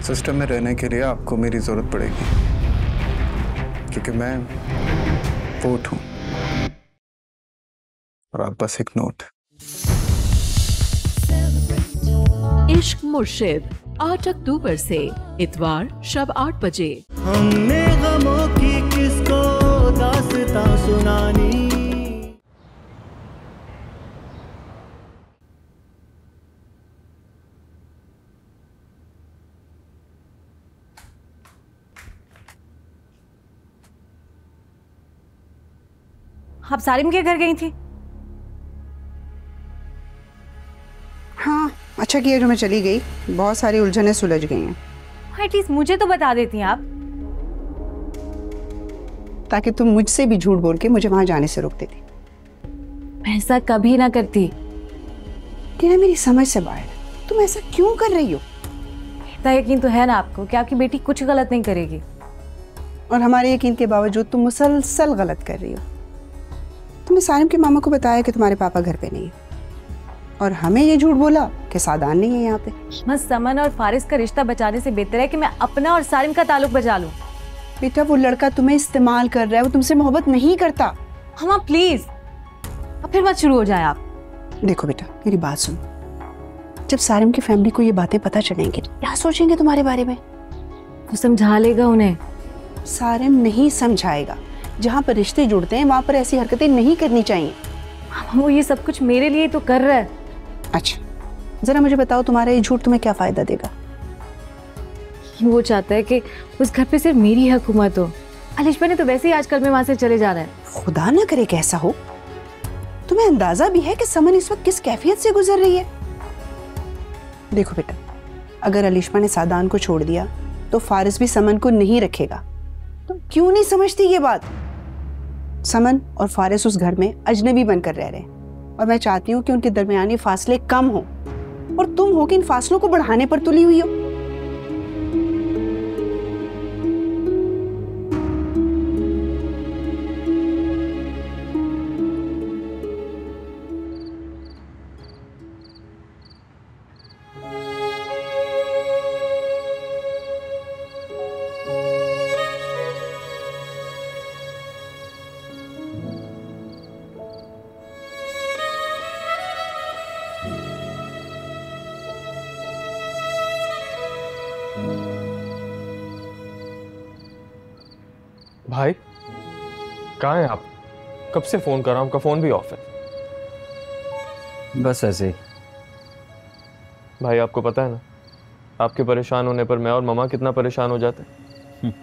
System में रहने के लिए आपको मेरी जरूरत पड़ेगी, क्योंकि मैं वोट हूं और आप बस एक नोट। इश्क मुर्शिद 8 अक्टूबर से इतवार शब 8 बजे। हमने गमों की किसको दास्तां सुनानी। आप सारिम के घर गई थी? हाँ, अच्छा किया जो मैं चली गई। बहुत सारी उलझनें सुलझ गई हैं। एटलीस्ट मुझे तो बता देती आप, ताकि तुम मुझसे भी झूठ बोल के मुझे वहां जाने से रोक देती। मैं ऐसा कभी ना करती। टीना, मेरी समझ से बाहर है। तुम ऐसा क्यों कर रही हो? इतना यकीन तो है ना आपको कि आपकी बेटी कुछ गलत नहीं करेगी। और हमारे यकीन के बावजूद तुम मुसलसल गलत कर रही हो। तुमने सारिम के मामा को बताया कि तुम्हारे पापा घर पे नहीं है, और हमें ये झूठ बोला कि सादान नहीं है यहाँ पे। बस समन और फारिस का रिश्ता बचाने से बेहतर है कि मैं अपना और सारिम का ताल्लुक बचा लूं। बेटा, वो लड़का तुम्हें इस्तेमाल कर रहा है, वो तुमसे मोहब्बत नहीं करता। हम प्लीज अब फिर मत शुरू हो जाए आप। देखो बेटा, मेरी बात सुनो। जब सारिम की फैमिली को ये बातें पता चलेंगी, क्या सोचेंगे तुम्हारे बारे में? वो समझा लेगा उन्हें। सारिम नहीं समझाएगा। जहाँ पर रिश्ते जुड़ते हैं वहां पर ऐसी हरकतें नहीं करनी चाहिए। वो ये सब कुछ मेरे लिए तो कर रहा है। अच्छा, जरा मुझे बताओ, तुम्हारा ये झूठ तुम्हें क्या फायदा देगा? वो चाहता है कि उस घर पे सिर्फ मेरी हुकूमत हो। अलिशा ने तो वैसे ही आजकल में वहां से चले जा रहा है। खुदा ना करे कि ऐसा हो। तुम्हें अंदाजा भी है कि समन इस वक्त किस कैफियत से गुजर रही है? देखो बेटा, अगर अलिशा ने सादान को छोड़ दिया तो फारिस भी समन को नहीं रखेगा। तुम क्यों नहीं समझती ये बात? समन और फारिस उस घर में अजनबी बनकर रह रहे हैं, और मैं चाहती हूँ कि उनके दरमियानी फासले कम हो, और तुम हो कि इन फासलों को बढ़ाने पर तुली हुई हो। भाई कहाँ हैं आप? कब से फोन कर रहा हूँ, आपका फोन भी ऑफ है। बस ऐसे ही। भाई आपको पता है ना, आपके परेशान होने पर मैं और ममा कितना परेशान हो जाते हैं।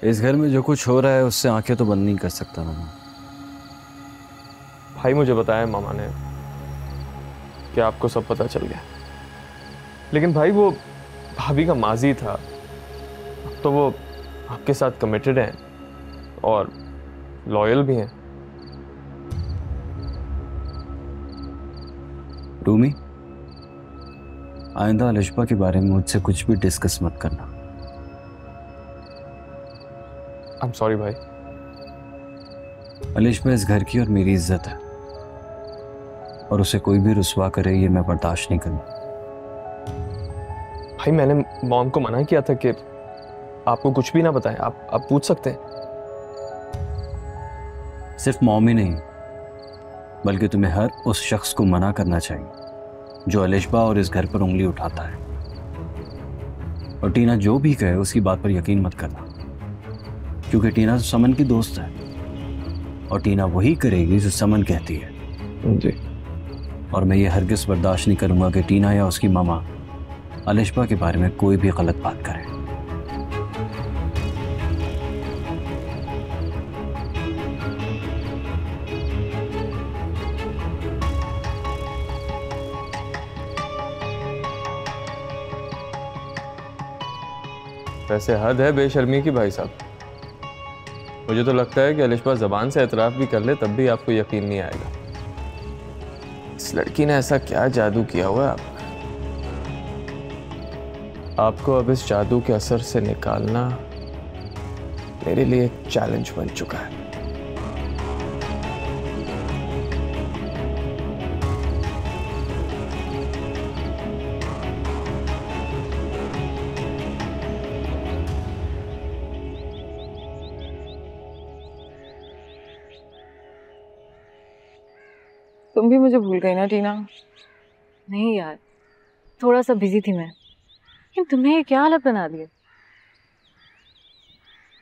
इस घर में जो कुछ हो रहा है उससे आंखें तो बंद नहीं कर सकता मामा। भाई मुझे बताया मामा ने कि आपको सब पता चल गया, लेकिन भाई वो भाभी का माजी था, तो वो आपके साथ कमिटेड हैं और लॉयल भी हैं। रूमी, आइंदा अलिशा के बारे में मुझसे कुछ भी डिस्कस मत करना। आई एम सॉरी भाई। अलिशा इस घर की और मेरी इज्जत है, और उसे कोई भी रुसवा करे ये मैं बर्दाश्त नहीं करूंगा। भाई मैंने मॉम को मना किया था कि आपको कुछ भी ना बताएं, आप पूछ सकते हैं। सिर्फ मॉम ही नहीं, बल्कि तुम्हें हर उस शख्स को मना करना चाहिए जो अलिशा और इस घर पर उंगली उठाता है। और टीना जो भी कहे उसकी बात पर यकीन मत करना, क्योंकि टीना तो समन की दोस्त है, और टीना वही करेगी जो समन कहती है। जी। और मैं ये हरगिज़ बर्दाश्त नहीं करूंगा कि टीना या उसकी मामा अलिशा के बारे में कोई भी गलत बात करे। वैसे हद है बेशर्मी की भाई साहब। मुझे तो लगता है कि अलिशा ज़बान से एतराफ़ भी कर ले तब भी आपको यकीन नहीं आएगा। इस लड़की ने ऐसा क्या जादू किया हुआ है आपको अब इस जादू के असर से निकालना मेरे लिए एक चैलेंज बन चुका है। तुम भी मुझे भूल गई ना टीना। नहीं यार, थोड़ा सा बिजी थी मैं, लेकिन तुमने ये क्या हालत बना दी है?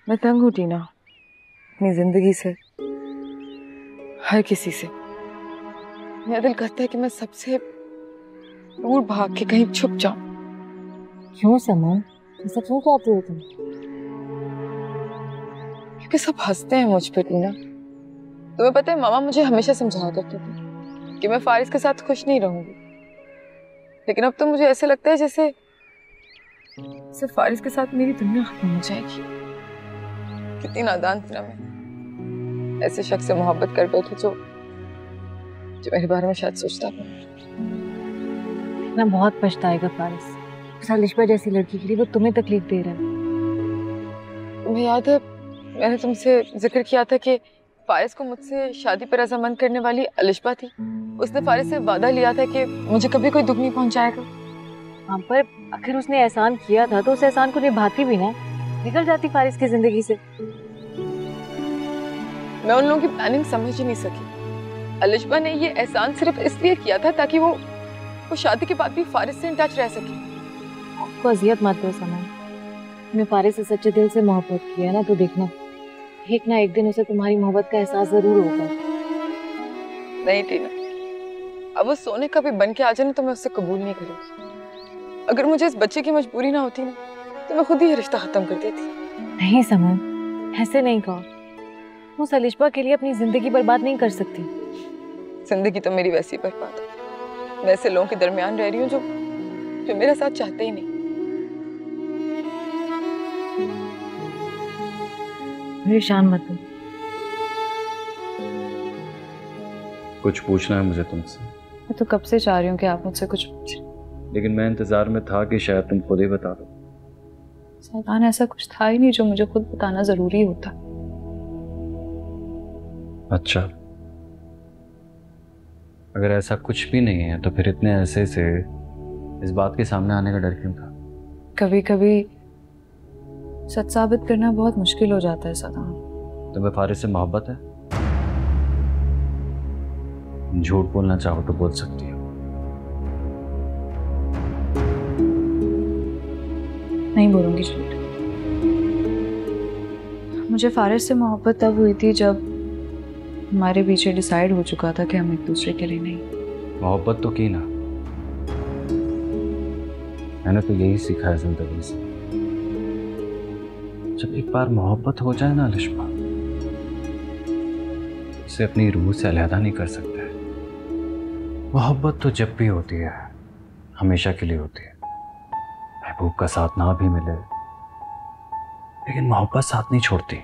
मैं तंग हूँ टीना, अपनी जिंदगी से, हर किसी से। मेरा दिल करता है कि मैं सबसे दूर भाग के कहीं छुप जाऊं। क्यों समन, ऐसा क्यों कहती हो तुम? क्योंकि सब हंसते हैं मुझ पे टीना। तुम्हें पता है मामा मुझे हमेशा समझाया करते थे कि मैं फारिस के साथ खुश नहीं रहूंगी, लेकिन अब तो मुझे ऐसे लगता है जैसे फारिस के साथ मेरी दुनिया खत्म हो जाएगी। कितनी नादान थी ना मैं, ऐसे शख्स से मोहब्बत कर बैठी जो मेरे बारे में शायद सोचता था। ना बहुत पछताएगा फारिस, उस अलिशबा जैसी लड़की के लिए वो तुम्हें तकलीफ दे रहा है। तुम्हें याद है मैंने तुमसे जिक्र किया था कि फारिस को मुझसे शादी पर रजामंद करने वाली अलिशबा थी। उसने फारिस से वादा लिया था कि मुझे कभी कोई दुख नहीं पहुंचाएगा। हाँ, पर आखिर उसने एहसान किया था तो उस एहसान को निभाती भी ना, निकल जाती फारिस की जिंदगी से। मैं उन लोगों की प्लानिंग समझ ही नहीं सकी। अलिशबा ने ये एहसान सिर्फ इसलिए किया था ताकि वो शादी के बाद भी फारिस से इन टच रह सके। आपको अजियत मत दो समन, मैं फारिस से सच्चे दिल से मोहब्बत की है ना, तो देखना एक ना एक दिन उसे तुम्हारी मोहब्बत का एहसास जरूर होगा। नहीं टीना, अब वो सोने का भी बन के आ जाए ना तो मैं उससे कबूल नहीं करूंगी। अगर मुझे इस बच्चे की मजबूरी ना होती ना तो मैं खुद ही ये रिश्ता खत्म कर देती। नहीं समन, ऐसे नहीं कहो, उस अलिशबा के लिए अपनी जिंदगी बर्बाद नहीं कर सकती। जिंदगी तो मेरी वैसी बर्बाद है। मैं ऐसे लोगों के दरमियान रह रही हूँ जो मेरा साथ चाहते ही नहीं। परेशान मत हो। कुछ पूछना है मुझे तुमसे। मैं तो कब से चाह रही हूँ कि आप मुझसे कुछ पूछें, लेकिन मैं इंतजार में था कि शायद तुम खुद ही बता दो। सादान ऐसा कुछ था ही नहीं जो मुझे खुद बताना जरूरी होता। अच्छा, अगर ऐसा कुछ भी नहीं है तो फिर इतने ऐसे से इस बात के सामने आने का डर क्यों था? कभी कभी सच साबित करना बहुत मुश्किल हो जाता है सादान। तुम्हें फारिस से मोहब्बत है? झूठ बोलना चाहो तो बोल सकती हो। नहीं बोलूंगी झूठ। मुझे फारिस से मोहब्बत तब हुई थी जब हमारे पीछे डिसाइड हो चुका था कि हम एक दूसरे के लिए नहीं। मोहब्बत तो की ना, मैंने तो यही सीखा है जिंदगी से। जब एक बार मोहब्बत हो जाए ना अलिशबा, उसे अपनी रूह से अलहदा नहीं कर सकते। मोहब्बत तो जब भी होती है हमेशा के लिए होती है। महबूब का साथ ना भी मिले लेकिन मोहब्बत साथ नहीं छोड़ती।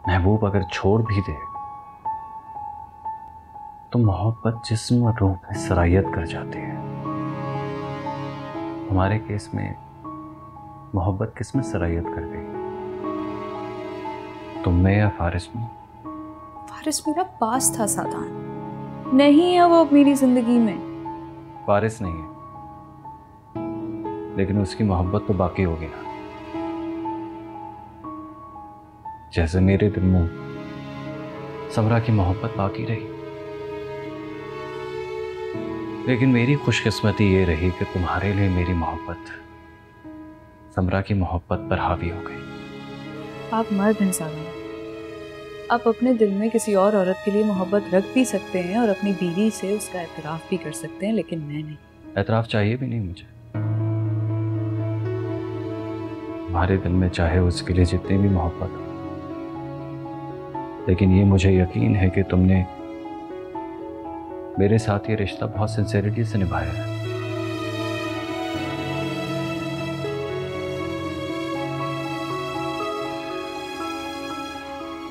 महबूब अगर छोड़ भी दे तो मोहब्बत जिस्म और रूह में सरायत कर जाती है। हमारे केस में मोहब्बत किस में सरायत कर गई? तुम में या फारिस में? फारिस मेरा पास था सादान, नहीं है वो अब मेरी जिंदगी में। फारिस नहीं है लेकिन उसकी मोहब्बत तो बाकी होगी ना। जैसे मेरे दिल में समरा की मोहब्बत बाकी रही। लेकिन मेरी खुशकिस्मती ये रही कि तुम्हारे लिए मेरी मोहब्बत समरा की मोहब्बत पर हावी हो गई। आप मर्द हैं सादान, आप अपने दिल में किसी और औरत के लिए मोहब्बत रख भी सकते हैं और अपनी बीवी से उसका एतराफ़ भी कर सकते हैं, लेकिन मैं नहीं। एतराफ़ चाहिए भी नहीं मुझे। तुम्हारे दिल में चाहे उसके लिए जितनी भी मोहब्बत हो, लेकिन ये मुझे यकीन है कि तुमने मेरे साथ ये रिश्ता बहुत सिंसेरिटी से निभाया है।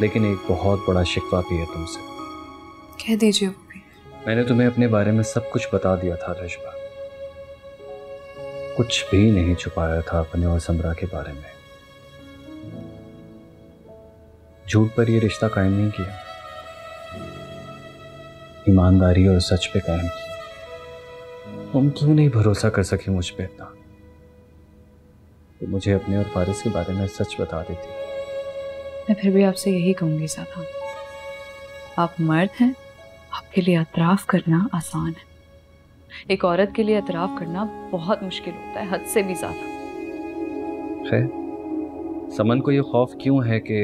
लेकिन एक बहुत बड़ा शिकवा भी है तुमसे। कह दीजिए वो भी। मैंने तुम्हें अपने बारे में सब कुछ बता दिया था अलिशबा, कुछ भी नहीं छुपाया था अपने और समरा के बारे में। झूठ पर यह रिश्ता कायम नहीं किया, ईमानदारी और सच पे कायम किया। तुम क्यों नहीं भरोसा कर सकी मुझ पे इतना? तो मुझे अपने और फारिस के बारे में सच बता देती। मैं फिर भी आपसे यही कहूंगी सादान, आप मर्द हैं, आपके लिए एतराफ़ करना आसान है, एक औरत के लिए एतराफ़ करना बहुत मुश्किल होता है, हद से भी ज़्यादा। खैर, समन को ये खौफ क्यों है कि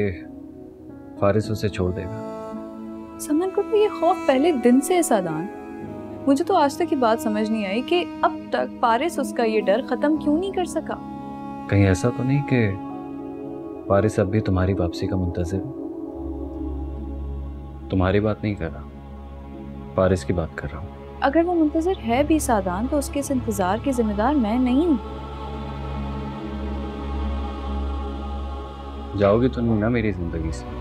फारिस उसे छोड़ देगा? समन को तो ये खौफ पहले दिन से है सादान। मुझे तो आज तक ये बात समझ नहीं आई कि अब तक फारिस उसका ये डर खत्म क्यों नहीं कर सका। कहीं ऐसा तो नहीं कि फारिस अब भी तुम्हारी वापसी का मुंतज़िर है? तुम्हारी बात नहीं कर रहा, फारिस की बात कर रहा हूँ। अगर वो मुंतज़िर है भी सादान, तो उसके इस इंतजार की जिम्मेदार मैं नहीं हूँ। जाओगी तो नहीं ना मेरी जिंदगी से?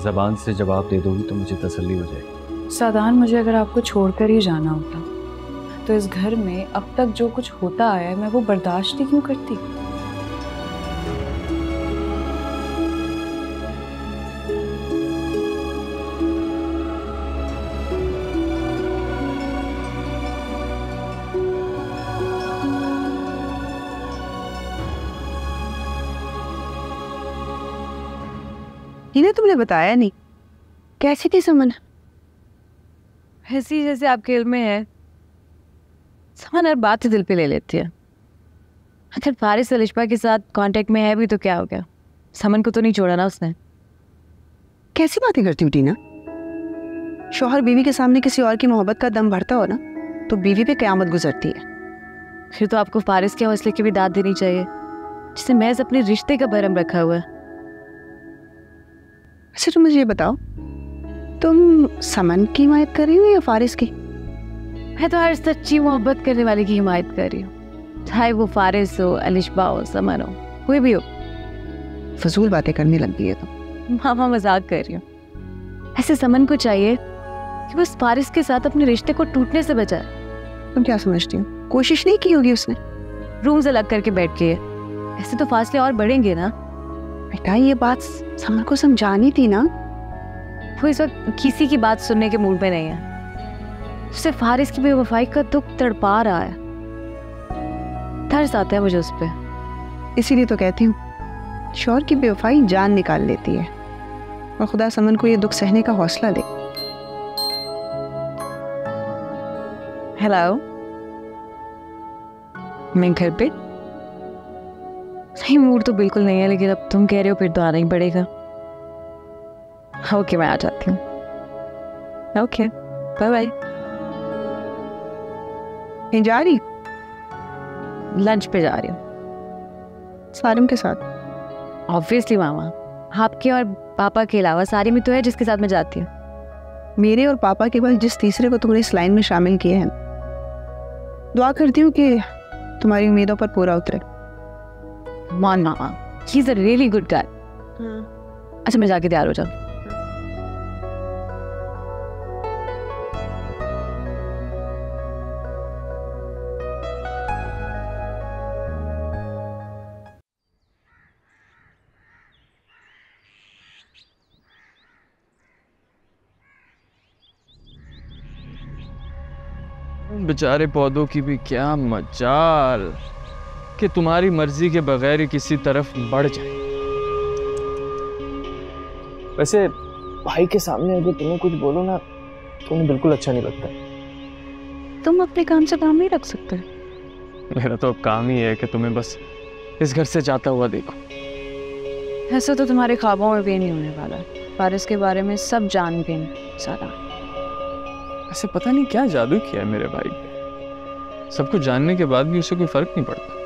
ज़बान से जवाब दे दोगी तो मुझे तसल्ली हो जाएगी। सादान, मुझे अगर आपको छोड़कर ही जाना होता तो इस घर में अब तक जो कुछ होता आया है मैं वो बर्दाश्त ही क्यों करती। टीना, तुमने बताया नहीं, कैसी थी समन? ऐसी जैसे आपके इल्म में है। समन हर बात ही दिल पे ले लेती है। अगर फारिस अलिशबा के साथ कांटेक्ट में है भी तो क्या हो गया, समन को तो नहीं छोड़ा ना उसने। कैसी बातें करती हो टीना? शौहर बीवी के सामने किसी और की मोहब्बत का दम भरता हो ना, तो बीवी पे क़यामत गुजरती है। फिर तो आपको फारिस के हौसले की भी दाद देनी चाहिए, जिसने महज अपने रिश्ते का भरम रखा हुआ है। अच्छा, तुम मुझे ये बताओ, तुम समन की हिमायत कर रही हो या फारिस की? मैं तो हर सच्ची मोहब्बत करने वाले की हिमायत कर रही हूँ, चाहे वो फारिस हो, अलिशबा हो, समन हो, कोई भी हो। फजूल बातें करने लग गई है तुम। मामा, मजाक कर रही हूँ। ऐसे समन को चाहिए कि बस फारिस के साथ अपने रिश्ते को टूटने से बचाए। तुम क्या समझती हो, कोशिश नहीं की होगी उसने? रूम से अलग करके बैठ गई है, ऐसे तो फासले और बढ़ेंगे ना। बेटा, ये बात समन को समझानी थी ना। वो इस वक्त किसी की बात सुनने के मूड में नहीं है। उसे फारिस की बेवफाई का दुख तड़पा रहा है, तरस आता है मुझे उस पर। इसीलिए तो कहती हूँ, शौहर की बेवफाई जान निकाल लेती है, और खुदा समन को ये दुख सहने का हौसला दे। हेलो, मैं घर पे नहीं। मूड तो बिल्कुल नहीं है, लेकिन अब तुम कह रहे हो फिर तो आना ही पड़ेगा। ओके, मैं आ जाती हूँ। Okay, bye bye. कहीं जा रही? लंच पे जा रही हूँ सारिम के साथ। ऑब्वियसली मामा, आपके और पापा के अलावा सारिम ही तो है जिसके साथ मैं जाती हूँ। मेरे और पापा के बाद जिस तीसरे को तुमने इस लाइन में शामिल किया है, दुआ करती हूँ कि तुम्हारी उम्मीदों पर पूरा उतरे। मान मामा, he is a really good guy. अच्छा, मैं जाके तैयार हो जाऊँ। बेचारे पौधों की भी क्या मजाल कि तुम्हारी मर्जी के बगैर ही किसी तरफ बढ़ जाए। वैसे भाई के सामने अगर तुम्हें कुछ बोलो ना तो उन्हें बिल्कुल अच्छा नहीं लगता। तुम अपने काम से काम नहीं रख सकते? मेरा तो अब काम ही है कि तुम्हें बस इस घर से जाता हुआ देखो। ऐसा तो तुम्हारे ख्वाबों में भी नहीं होने वाला। फारिस के बारे में सब जान गए सारा। ऐसे पता नहीं क्या जादू किया है मेरे भाई पे। सब कुछ जानने के बाद भी उसे कोई फर्क नहीं पड़ता।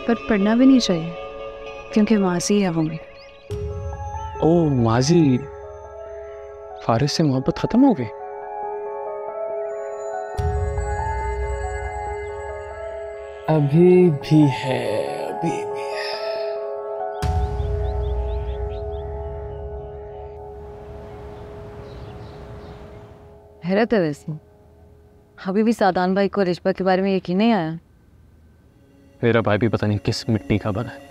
पर पढ़ना भी नहीं चाहिए, क्योंकि माजी है वो मेरी। ओ माजी, फारिस से मोहब्बत खत्म हो गई? अभी भी है, अभी भी है। हैरत है वैसे, अभी भी सादान भाई को अलिशबा के बारे में यकीन नहीं आया। मेरा भाई भी पता नहीं किस मिट्टी का बना है।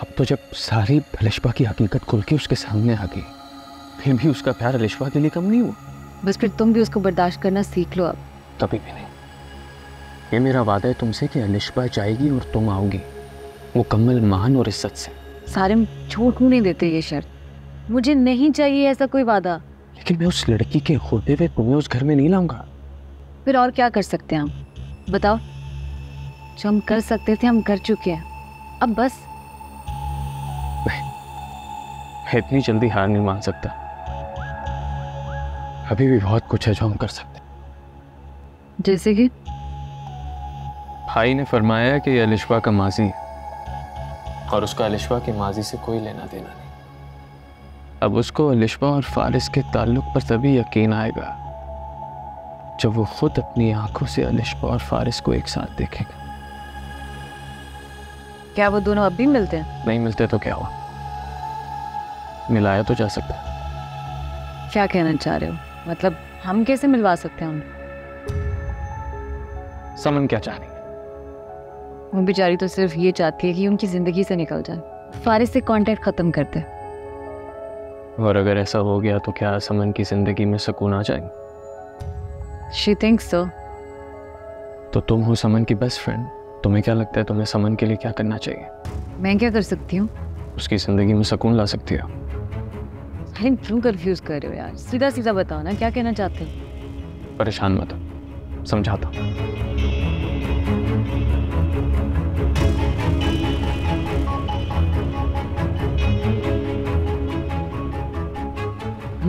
अब तो जब सारी अलिशबा की हकीकत खुल के उसके सामने आ गई, फिर भी उसका प्यार अलिशबा के लिए कम नहीं हुआ। बस फिर तुम भी उसको बर्दाश्त करना सीख लो अब। कभी भी नहीं। ये मेरा वादा है तुमसे कि अलिशबा जाएगी और तुम आओगी, मुकम्मल मान और इज्जत से। सारिम छूट नहीं देते ये शर्त, मुझे नहीं चाहिए ऐसा कोई वादा। लेकिन मैं उस लड़की के होते हुए तुम्हें उस घर में नहीं लाऊंगा। फिर और क्या कर सकते हैं हम, बताओ? जो हम कर सकते थे हम कर चुके हैं, अब बस। मैं इतनी जल्दी हार नहीं मान सकता। अभी भी बहुत कुछ है जो हम कर सकते हैं। जैसे कि भाई ने फरमाया कि ये अलिशबा का माजी है और उसका अलिशबा के माजी से कोई लेना देना नहीं। अब उसको अलिशबा और फारिस के ताल्लुक पर तभी यकीन आएगा जब वो खुद अपनी आंखों से अलिशबा और फारिस को एक साथ देखेगा। क्या वो दोनोண்ட் अब भी मिलते हैं? नहीं मिलते तो क्या हुआ, मिलाया तो जा सकता। क्या कहना चाह रहे हो? मतलब हम कैसे मिलवा सकते हैं उन्हें? समन क्या चाह रही है? वो बेचारी तो सिर्फ ये चाहती है कि उनकी जिंदगी से निकल जाए, फारिस से कांटेक्ट खत्म कर दे। और अगर ऐसा हो गया तो क्या समन की जिंदगी में सुकून आ जाएगा? शी थिंक्स सो। तो तुम हो समन की बेस्ट फ्रेंड, तुम्हें क्या लगता है तुम्हें समन के लिए क्या करना चाहिए? मैं क्या कर सकती हूँ? उसकी जिंदगी में सुकून ला सकती हो। अरे क्यों कंफ्यूज कर रहे हो यार, सीधा सीधा बताओ ना क्या कहना चाहते हो। परेशान मत हो, समझाता हूँ।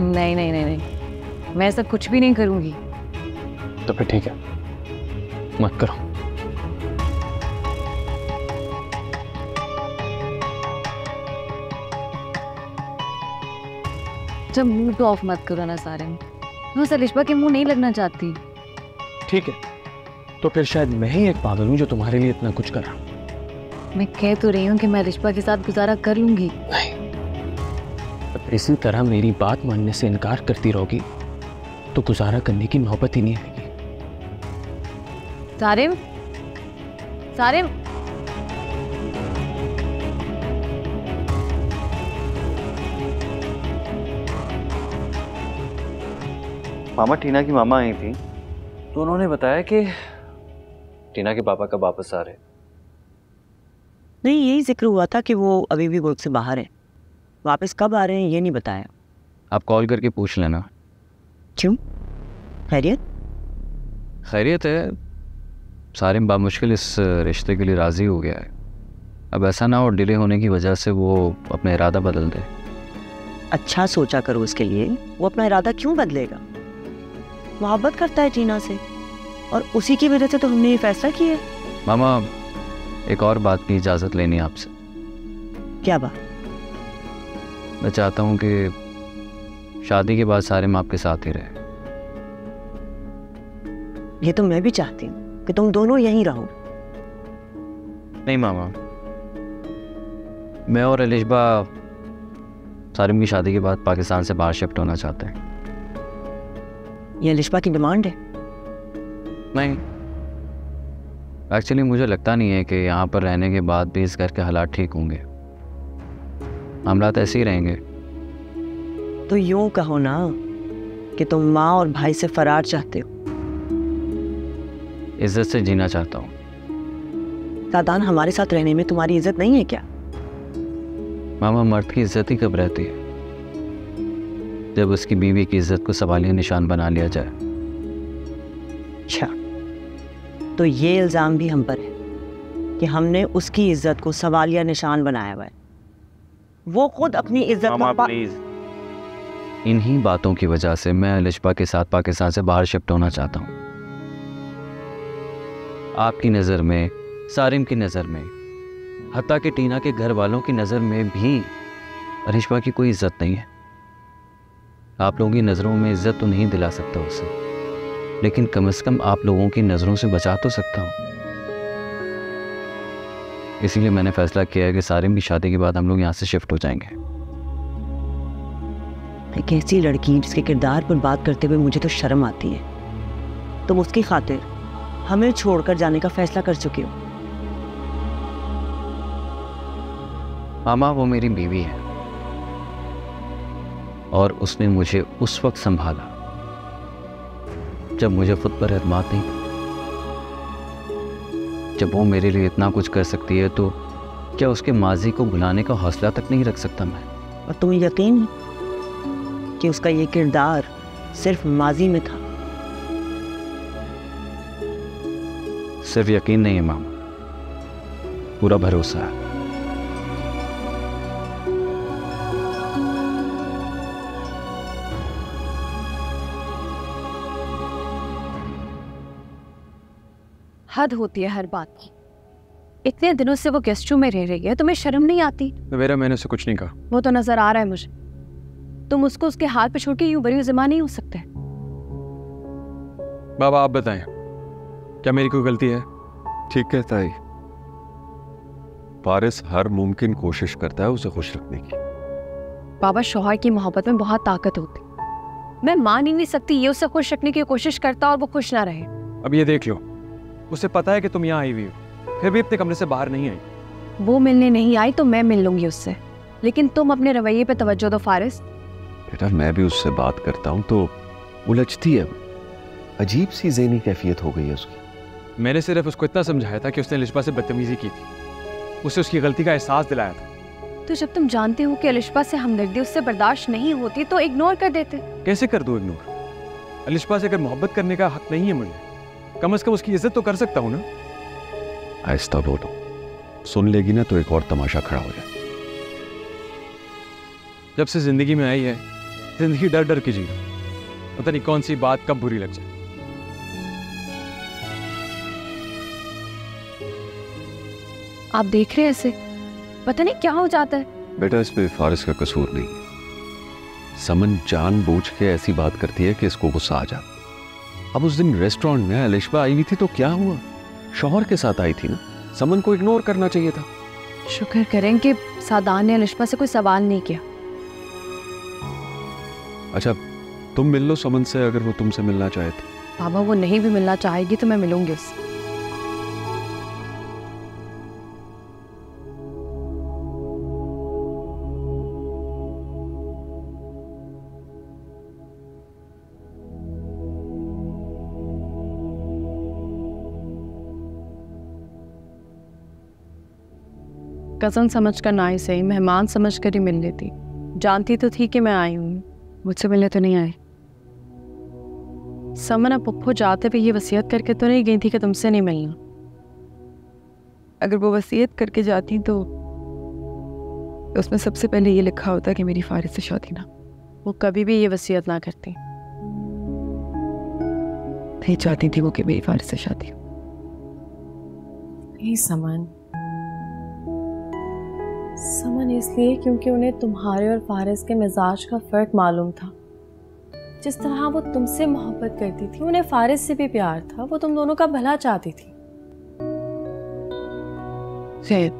नहीं नहीं नहीं नहीं, मैं ऐसा कुछ भी नहीं करूंगी। तो फिर ठीक है, मत करो। जब मुंह तो ऑफ मत करो ना सारे, मैं उस अलिशबा के मुंह नहीं लगना चाहती। ठीक है, तो फिर शायद मैं ही एक पागल हूँ जो तुम्हारे लिए इतना कुछ कर रहा हूँ। मैं कह तो रही हूँ कि मैं अलिशबा के साथ गुजारा कर लूंगी। नहीं, अब इसी तरह मेरी बात मानने से इनकार करती रहोगी तो गुजारा करने की नौबत ही नहीं आएगी। सारिम, सारिम, मामा टीना की मामा आई थी तो उन्होंने बताया कि टीना के पापा कब वापस आ रहे। नहीं, यही जिक्र हुआ था कि वो अभी भी मुल्क से बाहर है, वापस कब आ रहे हैं ये नहीं बताया। आप कॉल करके पूछ लेना। क्यों, खैरियत? खैरियत है, सारिम बामुश्किल इस रिश्ते के लिए राज़ी हो गया है। अब ऐसा ना हो डिले होने की वजह से वो अपना इरादा बदल दे। अच्छा सोचा करो उसके लिए, वो अपना इरादा क्यों बदलेगा? मोहब्बत करता है टीना से और उसी की वजह से तो हमने ये फैसला किया। मामा एक और बात की इजाज़त लेनी है आपसे। क्या बात? मैं चाहता हूँ कि शादी के बाद सारिम आपके साथ ही रहे। ये तो मैं भी चाहती हूँ कि तुम दोनों यहीं रहो। नहीं मामा, मैं और अलिशबा सारिम की शादी के बाद पाकिस्तान से बाहर शिफ्ट होना चाहते हैं। ये अलिशबा की डिमांड है? नहीं, एक्चुअली मुझे लगता नहीं है कि यहाँ पर रहने के बाद भी इस घर के हालात ठीक होंगे। हालात ऐसे ही रहेंगे। तो यूं कहो ना कि तुम माँ और भाई से फरार चाहते हो। इज्जत से जीना चाहता हूँ। सादान, हमारे साथ रहने में तुम्हारी इज्जत नहीं है क्या? मामा मर्द की इज्जत ही कब रहती है जब उसकी बीवी की इज्जत को सवालिया निशान बना लिया जाए। अच्छा, तो ये इल्ज़ाम भी हम पर है कि हमने उसकी इज्जत को सवालिया निशान बनाया हुआ है। वो खुद अपनी इज्जत मामा प्लीज, इन्हीं बातों की वजह से मैं अलिशबा के साथ पाकिस्तान से बाहर शिफ्ट होना चाहता हूँ। आपकी नज़र में, सारिम की नज़र में, हत्ता कि टीना के घर वालों की नज़र में भी अलिशबा की कोई इज्जत नहीं है। आप लोगों की नज़रों में इज्जत तो नहीं दिला सकता उसे, लेकिन कम से कम आप लोगों की नज़रों से बचा तो सकता हूँ। इसीलिए मैंने फैसला किया है कि सारिम की शादी के बाद हम लोग यहाँ से शिफ्ट हो जाएंगे। एक ऐसी लड़की जिसके किरदार पर बात करते हुए मुझे तो शर्म आती है, तुम उसकी खातिर हमें छोड़कर जाने का फैसला कर चुके हो। मामा वो मेरी बीवी है और उसने मुझे उस वक्त संभाला जब मुझे खुद पर एतमाद नहीं था। जब वो मेरे लिए इतना कुछ कर सकती है तो क्या उसके माजी को भुलाने का हौसला तक नहीं रख सकता मैं? और तुम्हें यकीन है कि उसका ये किरदार सिर्फ माजी में था? सिर्फ यकीन नहीं है मामा, पूरा भरोसा है। हद होती है हर बात की। इतने दिनों से वो गेस्ट रूम में रह रही है, तुम्हें शर्म नहीं आती? मैंने उसे कुछ नहीं कहा। वो तो नजर आ रहा है मुझे। तुम उसको उसके हाथ पे छोड़ के यूं बरी ज़िम्मा नहीं हो सकते। बाबा आप बताएं, क्या मेरी कोई गलती है? ठीक कहता है फारिस, हर मुमकिन कोशिश करता है उसे खुश रखने की। बाबा, शौहर की मोहब्बत में बहुत ताकत होती। मैं मान ही नहीं सकती ये उसे खुश रखने की कोशिश करता और वो खुश ना रहे। अब ये देख लो, उसे पता है कि तुम यहाँ आई हुई हो, फिर भी अपने कमरे से बाहर नहीं आई। वो मिलने नहीं आई तो मैं मिल लूंगी उससे, लेकिन तुम अपने रवैये पे तवज्जो दो फारिस। बेटा मैं भी उससे बात करता हूँ तो उलझती है, अजीब सी ज़हनी कैफियत हो गई है उसकी। मैंने सिर्फ उसको इतना समझाया था कि उसने अलिशबा से बदतमीजी की थी, उसे उसकी गलती का एहसास दिलाया था। तो जब तुम जानते हो कि अलिशबा से हमदर्दी उससे बर्दाश्त नहीं होती तो इग्नोर कर देते। कैसे कर दूं इग्नोर? अलिशबा से अगर मोहब्बत करने का हक नहीं है मुझे, कम से कम उसकी इज्जत तो कर सकता हूँ ना। आहिस्ता बोलो, सुन लेगी ना तो एक और तमाशा खड़ा हो जाए। जब से जिंदगी में आई है, जिंदगी डर डर के जी रहा, पता नहीं कौन सी बात कब बुरी लग जाए। आप देख रहे हैं ऐसे, पता नहीं क्या हो जाता है। बेटा इसमें फारिस का कसूर नहीं है। समन जानबूझ के ऐसी बात करती है कि इसको गुस्सा आ जाता। अब उस दिन रेस्टोरेंट में अलिशबा आई हुई थी तो क्या हुआ, शौहर के साथ आई थी ना, समन को इग्नोर करना चाहिए था। शुक्र करें कि सादान ने अलिशबा से कोई सवाल नहीं किया। अच्छा तुम मिल लो समन से अगर वो तुमसे मिलना चाहे तो। बाबा वो नहीं भी मिलना चाहेगी तो मैं मिलूंगी उससे। कज़न समझ कर ना ही सही, मेहमान समझ कर ही मिल लेती। जानती तो थी कि मैं आई हूँ, मुझसे मिलने तो नहीं आई। समन पुप्पो जाते हुए ये वसीयत करके तो नहीं गई थी कि तुमसे नहीं मिलना। अगर वो वसीयत करके जाती तो उसमें सबसे पहले ये लिखा होता कि मेरी फारिस से शादी ना। वो कभी भी ये वसीयत ना करती। नहीं चाहती थी वो कि मेरी फारिस से शादी हो। समन इसलिए क्योंकि उन्हें तुम्हारे और फारिस के मिजाज का फ़र्क मालूम था। जिस तरह वो तुमसे मोहब्बत करती थी, उन्हें फारिस से भी प्यार था। वो तुम दोनों का भला चाहती थी। ज़ैद,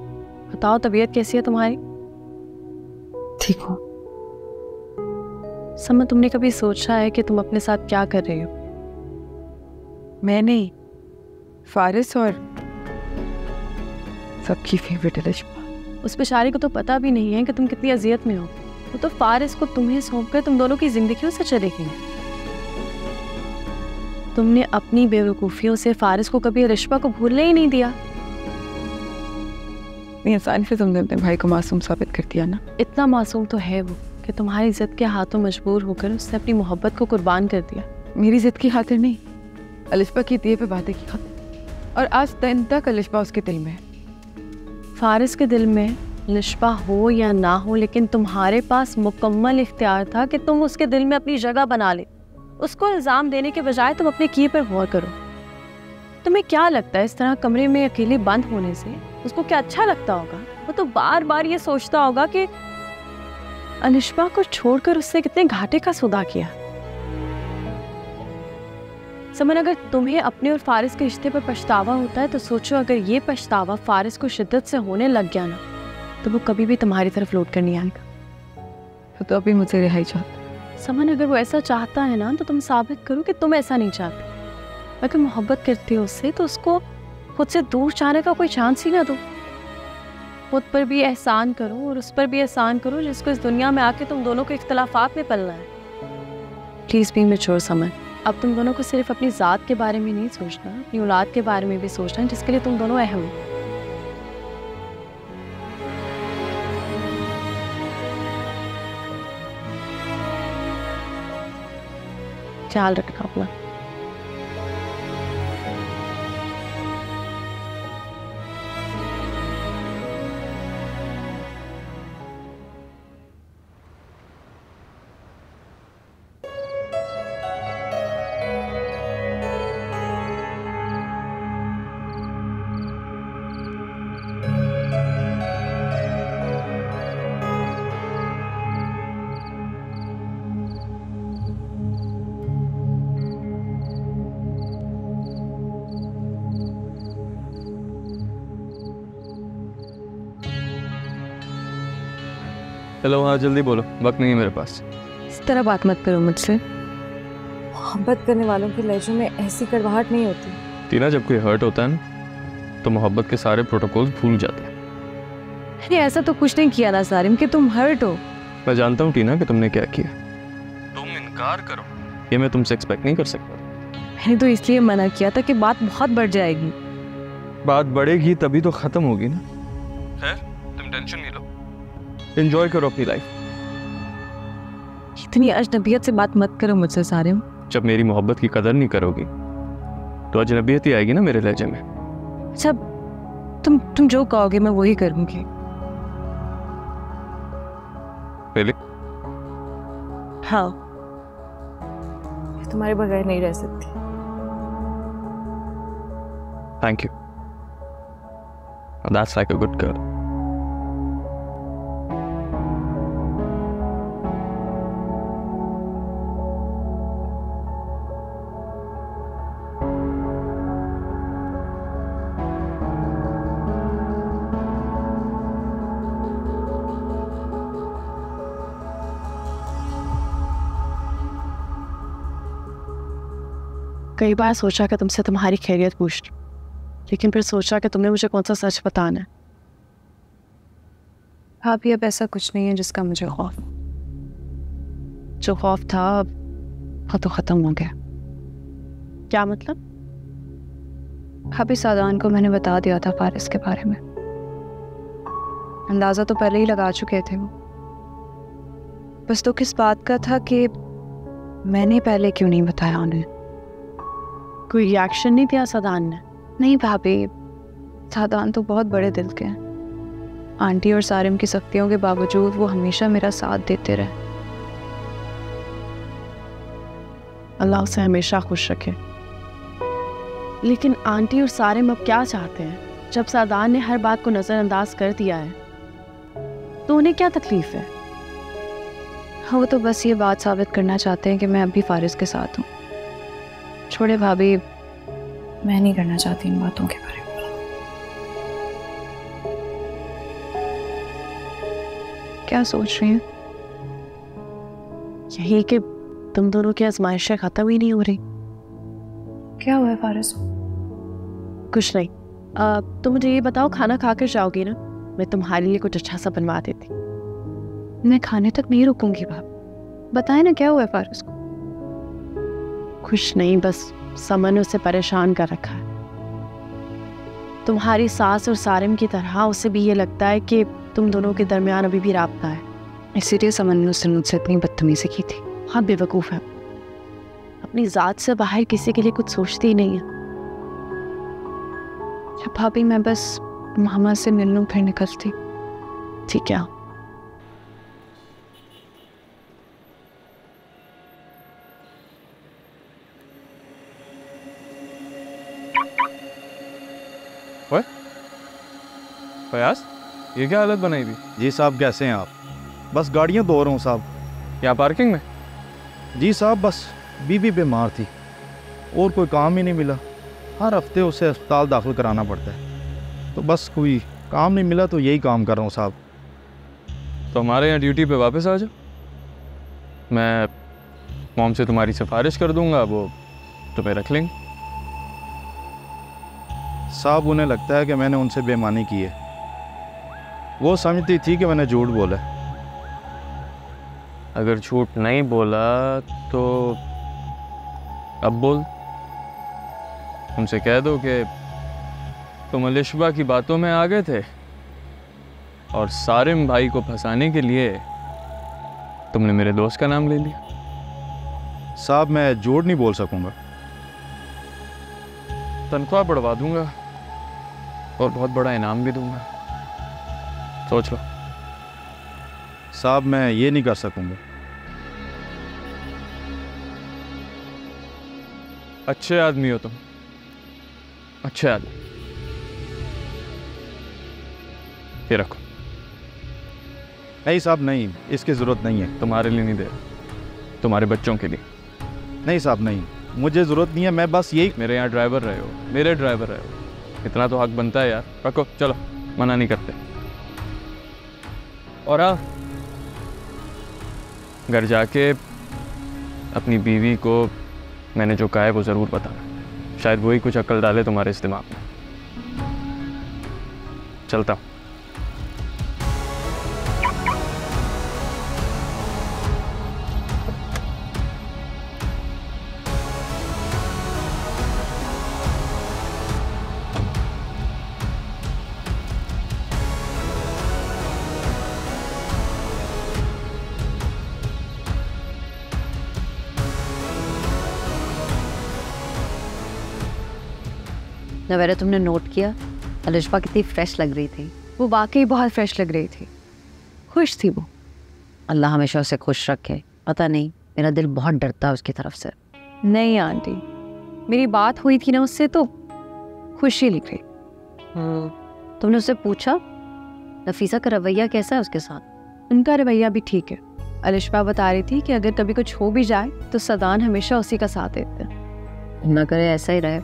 बताओ तबीयत कैसी है तुम्हारी? ठीक हो। समन, तुमने कभी सोचा है कि तुम अपने साथ क्या कर रही हो? मैं नहीं, फारिस और सबकी फेवरेट अलिशबा। उस बेचारी को तो पता भी नहीं है कि तुम कितनी अजियत में हो। वो तो फारिस को तुम्हें सौंपकर तुम दोनों की जिंदगियों से चले गई। तुमने अपनी बेवकूफियों से फारिस को कभी अलिशबा को भूलने ही नहीं दिया। आसानी से तुमने अपने भाई को मासूम साबित कर दिया ना। इतना मासूम तो है वो कि तुम्हारी जिद के हाथों मजबूर होकर उसने अपनी मोहब्बत को कुर्बान कर दिया। मेरी जिद की खातिर नहीं, अलिशबा की दिए पे वादे की खातिर। और आज दिन तक अलिशबा उसके दिल में है। फारिस के दिल में अलिशबा हो या ना हो, लेकिन तुम्हारे पास मुकम्मल इख्तियार था कि तुम उसके दिल में अपनी जगह बना ले। उसको इल्ज़ाम देने के बजाय तुम अपने किए पर गौर करो। तुम्हें क्या लगता है इस तरह कमरे में अकेले बंद होने से उसको क्या अच्छा लगता होगा? वो तो बार बार ये सोचता होगा कि अलिशबा को छोड़कर उससे कितने घाटे का सौदा किया। समन, अगर तुम्हें अपने और फारिस के रिश्ते पर पछतावा होता है तो सोचो, अगर ये पछतावा फारिस को शिद्दत से होने लग गया ना तो वो कभी भी तुम्हारी तरफ लौट कर नहीं आएगा। तो अभी मुझे रिहाई चाहता। समन, अगर वो ऐसा चाहता है ना तो तुम साबित करो कि तुम ऐसा नहीं चाहते। अगर मोहब्बत करते हो उससे तो उसको खुद से दूर जाने का कोई चांस ही ना दो। खुद पर भी एहसान करो और उस पर भी एहसान करो जिसको इस दुनिया में आके तुम दोनों को इख्तलाफात में पलना है। प्लीज़ बी मैच्योर समन। अब तुम दोनों को सिर्फ अपनी ज़ात के बारे में नहीं सोचना, अपनी औलाद के बारे में भी सोचना जिसके लिए तुम दोनों अहम हो। ख्याल रखना अपना। हेलो, हाँ जल्दी बोलो, वक्त नहीं है मेरे पास। इस तरह बात मत करो मुझसे। मोहब्बत करने वालों के लहजों में ऐसी कड़वाहट नहीं होती। टीना, जब कोई हर्ट होता है ना, तो मोहब्बत के सारे प्रोटोकॉल्स भूल जाते हैं। मैंने ऐसा तो कुछ नहीं किया ना सारिम कि तुम हर्ट हो। मैं जानता हूँ टीना कि तुमने क्या किया। तुम इनकार करो, ये मैं तुमसे एक्सपेक्ट नहीं कर सकता। मैंने तो इसलिए मना किया था कि बात बहुत बढ़ जाएगी। बात बढ़ेगी तभी तो खत्म होगी ना। खैर, तुम टेंशन नहीं लो, एंजॉय करो अपनी लाइफ। इतनी अजनबियत से बात मत करो मुझसे सारिम। जब मेरी मोहब्बत की कदर नहीं करोगी तो अजनबियत ही आएगी ना मेरे लहजे में। अच्छा, तुम जो कहोगे मैं वही करूंगी। Really? हाँ, तुम्हारे बगैर नहीं रह सकती। Thank you. That's like a good girl. कई बार सोचा कि तुमसे तुम्हारी खैरियत पूछ लूं, लेकिन फिर सोचा कि तुमने मुझे कौन सा सच बताना है। भाभी, अब ऐसा कुछ नहीं है जिसका मुझे खौफ। जो खौफ था वो तो खत्म हो गया। क्या मतलब? भाभी, सादान को मैंने बता दिया था फारिस के बारे में। अंदाजा तो पहले ही लगा चुके थे वो। बस तो किस बात का था कि मैंने पहले क्यों नहीं बताया उन्हें। कोई रिएक्शन नहीं दिया सादान ने? नहीं भाभी, सादान तो बहुत बड़े दिल के हैं। आंटी और सारिम की सख्तियों के बावजूद वो हमेशा मेरा साथ देते रहे। अल्लाह उसे हमेशा खुश रखे। लेकिन आंटी और सारिम अब क्या चाहते हैं? जब सादान ने हर बात को नज़रअंदाज कर दिया है तो उन्हें क्या तकलीफ है? हाँ, वो तो बस ये बात साबित करना चाहते हैं कि मैं अभी फारिस के साथ हूँ। छोड़े भाभी, मैं नहीं करना चाहती इन बातों के बारे में। क्या सोच रही हैं? यही कि तुम दोनों की आजमाइशें खत्म ही नहीं हो रही। क्या हुआ है फारिस? कुछ नहीं। तुम मुझे ये बताओ, खाना खा कर जाओगी ना? मैं तुम्हारे लिए कुछ अच्छा सा बनवा देती। मैं खाने तक नहीं रुकूंगी भाभी। बताएं ना, क्या हुआ है फारिस को? कुछ नहीं, बस समन उसे परेशान कर रखा है। तुम्हारी सास और सारिम की तरह उसे भी ये लगता है कि तुम दोनों के दरमियान अभी भी राब्ता है। इसीलिए समन ने उससे मुझसे इतनी बदतमीजी की थी। हाँ, बेवकूफ़ है। अपनी ज़ात से बाहर किसी के लिए कुछ सोचती ही नहीं है। भाभी, मैं बस मोहम्मद से मिल लूँ फिर निकलती। ठीक है। फयाज, ये क्या हालत बनाई थी? जी साहब, कैसे हैं आप? बस गाड़ियाँ धो रहा हूँ साहब। यहाँ पार्किंग में? जी साहब, बस बीबी बीमार थी और कोई काम ही नहीं मिला। हर हफ्ते उसे अस्पताल दाखिल कराना पड़ता है, तो बस कोई काम नहीं मिला तो यही काम कर रहा हूँ साहब। तो हमारे यहाँ ड्यूटी पे वापस आ जाओ। मैं मॉम से तुम्हारी सिफारिश कर दूंगा, वो तुम्हें रख लेंगे। साहब, उन्हें लगता है कि मैंने उनसे बेईमानी की है। वो समझती थी कि मैंने झूठ बोला। अगर झूठ नहीं बोला तो अब बोल। उनसे कह दो कि तुम अलिशबा की बातों में आ गए थे और सारिम भाई को फंसाने के लिए तुमने मेरे दोस्त का नाम ले लिया। साहब मैं जोड़ नहीं बोल सकूंगा। तनख्वाह बढ़वा दूंगा और बहुत बड़ा इनाम भी दूंगा, सोच लो। साहब मैं ये नहीं कर सकूंगा। अच्छे आदमी हो तुम, अच्छे आदमी। ये रखो। नहीं साहब नहीं, इसकी ज़रूरत नहीं है। तुम्हारे लिए नहीं दे रहा, तुम्हारे बच्चों के लिए। नहीं साहब नहीं, मुझे ज़रूरत नहीं है। मैं बस यही, मेरे यहाँ ड्राइवर रहे हो, मेरे ड्राइवर रहे हो, इतना तो हक बनता है यार। रखो, चलो, मना नहीं करते। और हाँ, घर जाके अपनी बीवी को मैंने जो कहा है वो ज़रूर बताना, शायद वही कुछ अक्ल डाले तुम्हारे इस दिमाग में। चलता हूँ। नवेरा, तुमने नोट किया अलिशबा कितनी फ्रेश लग रही थी? वो वाकई बहुत फ्रेश लग रही थी, खुश थी वो। अल्लाह हमेशा उसे खुश रखे। पता नहीं, मेरा दिल बहुत डरता है उसकी तरफ से। नहीं आंटी, मेरी बात हुई थी ना उससे तो खुशी लिख रही। तुमने उससे पूछा नफीसा का रवैया कैसा है उसके साथ? उनका रवैया भी ठीक है। अलिशबा बता रही थी कि अगर कभी कुछ हो भी जाए तो सदान हमेशा उसी का साथ देते हैं। ना करे ऐसा ही रहे।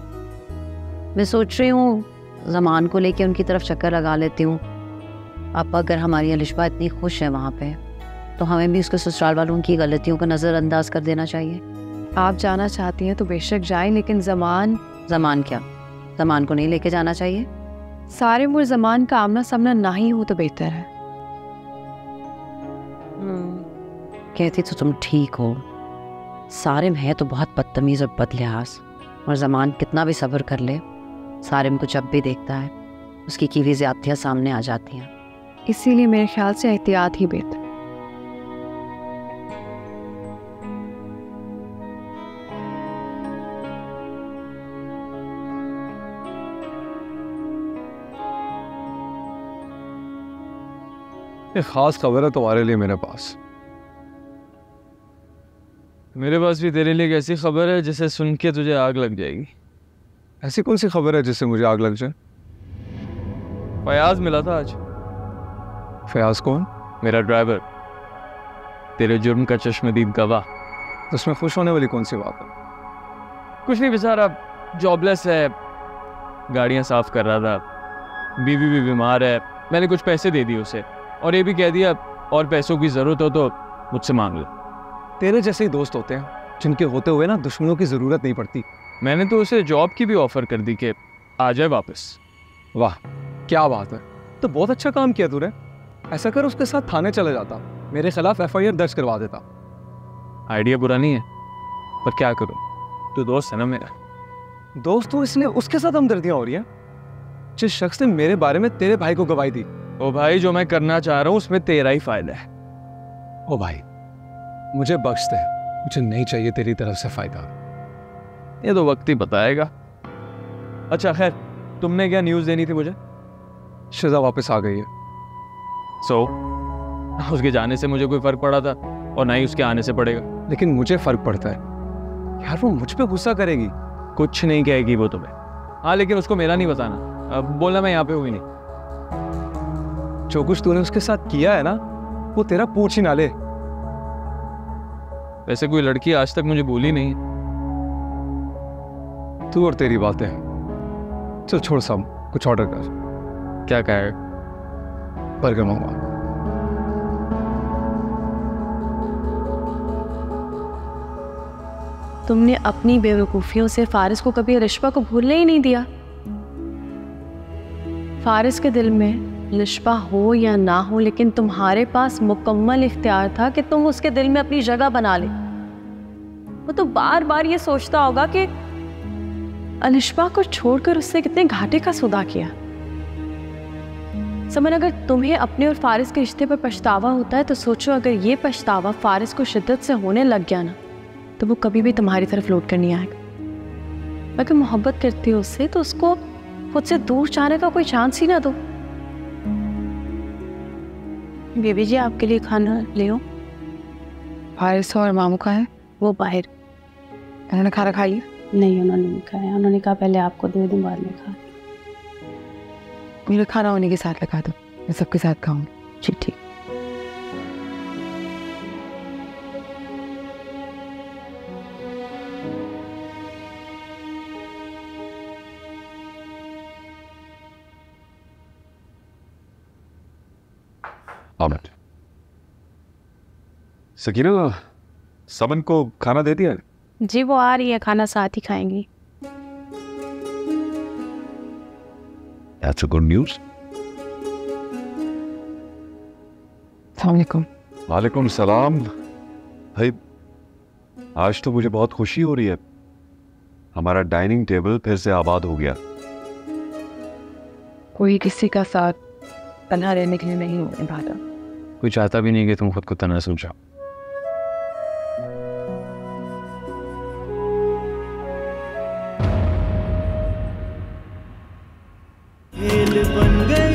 मैं सोच रही हूँ ज़मान को लेके उनकी तरफ चक्कर लगा लेती हूँ। अब अगर हमारी अलिशबा इतनी खुश है वहाँ पे, तो हमें भी उसके ससुराल वालों की गलतियों को नज़रअंदाज कर देना चाहिए। आप जाना चाहती हैं तो बेशक जाएं, लेकिन ज़मान क्या? ज़मान को नहीं लेके जाना चाहिए? सारे मुर ज़मान का आमना सामना ना ही हो तो बेहतर है। कहती तो तुम ठीक हो, सारिम है तो बहुत बदतमीज़ और बदलिहाज, और ज़मान कितना भी सब्र कर ले, सारिम को जब भी देखता है उसकी की भी ज़्यादतियाँ सामने आ जाती हैं। इसीलिए मेरे ख्याल से एहतियात ही बेहतर। ये खास खबर है तुम्हारे लिए मेरे पास। मेरे पास भी तेरे लिए एक ऐसी खबर है जिसे सुन के तुझे आग लग जाएगी। ऐसी कौन सी खबर है जिससे मुझे आग लग जाए? फयाज मिला था आज। फयाज कौन? मेरा ड्राइवर, तेरे जुर्म का चश्मदीद गवाह। उसमें खुश होने वाली कौन सी बात है? कुछ नहीं, बेचारा जॉबलेस है, गाड़ियां साफ कर रहा था, बीवी भी बीमार है। मैंने कुछ पैसे दे दिए उसे और ये भी कह दिया और पैसों की ज़रूरत हो तो मुझसे मांग ले। तेरे जैसे ही दोस्त होते हैं जिनके होते हुए ना दुश्मनों की ज़रूरत नहीं पड़ती। मैंने तो उसे जॉब की भी ऑफ़र कर दी कि आ जाए वापस। वाह क्या बात है, तो बहुत अच्छा काम किया तूने। ऐसा कर उसके साथ थाने चले जाता, मेरे खिलाफ FIR दर्ज करवा देता। आइडिया बुरा नहीं है, पर क्या करूं, तू दोस्त है ना मेरा। दोस्त हूँ इसलिए उसके साथ हमदर्दियाँ हो रही हैं? जिस शख्स ने मेरे बारे में तेरे भाई को गवाही दी। ओ भाई, जो मैं करना चाह रहा हूँ उसमें तेरा ही फायदा है। ओ भाई मुझे बख्श दे, मुझे नहीं चाहिए तेरी तरफ से फायदा। ये तो वक्त ही बताएगा। अच्छा खैर, तुमने क्या न्यूज़ देनी थी मुझे? शिजा वापस आ गई है। उसके जाने से मुझे कोई फर्क पड़ा था और ना ही उसके आने से पड़ेगा। लेकिन मुझे फर्क पड़ता है यार, वो मुझ पे गुस्सा करेगी। कुछ नहीं कहेगी वो तुम्हें। हाँ लेकिन उसको मेरा नहीं बताना, अब बोलना मैं यहाँ पे हुई नहीं। जो कुछ तूने उसके साथ किया है ना, वो तेरा पूछ ही ना ले। वैसे कोई लड़की आज तक मुझे बोली नहीं। तू और तेरी बातें। चल छोड़ सब, कुछ ऑर्डर कर। क्या कहे? बर्गर मंगवा। तुमने अपनी बेवकूफ़ियों से फारिस को कभी अलिशबा को भूलने ही नहीं दिया। फारिस के दिल में अलिशबा हो या ना हो, लेकिन तुम्हारे पास मुकम्मल इख्तियार था कि तुम उसके दिल में अपनी जगह बना ले। वो तो बार बार ये सोचता होगा कि अलिशबा को छोड़कर उससे कितने घाटे का सौदा किया। समन, अगर तुम्हें अपने और फारिस के रिश्ते पर पछतावा होता है तो सोचो, अगर ये पछतावा फारिस को शिद्दत से होने लग गया ना, तो वो कभी भी तुम्हारी तरफ लौट कर नहीं आएगा। अगर मोहब्बत करती हो उससे तो उसको खुद से दूर जाने का कोई चांस ही ना दो। बेबी जी आपके लिए खाना ले आओ। फारिस और मामू का है? वो बाहर। उन्होंने खाना खा लिया? नहीं, उन्होंने नहीं खाया। उन्होंने कहा पहले आपको दे दूं, बाद में खा। मेरा खाना उन्हीं के साथ लगा दो, मैं सबके साथ खाऊंगी। जी ठीक। आमिर, सकीना, समन को खाना दे दिया? जी वो आ रही है, खाना साथ ही खाएंगी। That's a good news. अस्सलामुअलैकुम। वालेकुम सलाम। भाई, आज तो मुझे बहुत खुशी हो रही है। हमारा डाइनिंग टेबल फिर से आबाद हो गया। कोई किसी का साथ तन्हा रहने के लिए नहीं निभाता। कोई चाहता भी नहीं कि तुम खुद को तन्हा समझाओ। खेल बन गए